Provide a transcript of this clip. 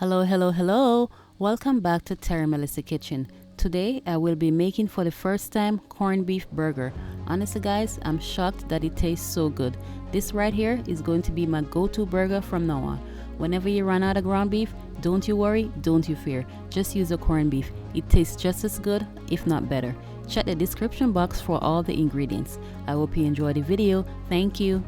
Hello, hello, hello. Welcome back to TerryMelissaKitchen. Today I will be making for the first time corned beef burger. Honestly guys, I'm shocked that it tastes so good. This right here is going to be my go-to burger from now on. Whenever you run out of ground beef, don't you worry, don't you fear. Just use a corned beef. It tastes just as good, if not better. Check the description box for all the ingredients. I hope you enjoy the video. Thank you.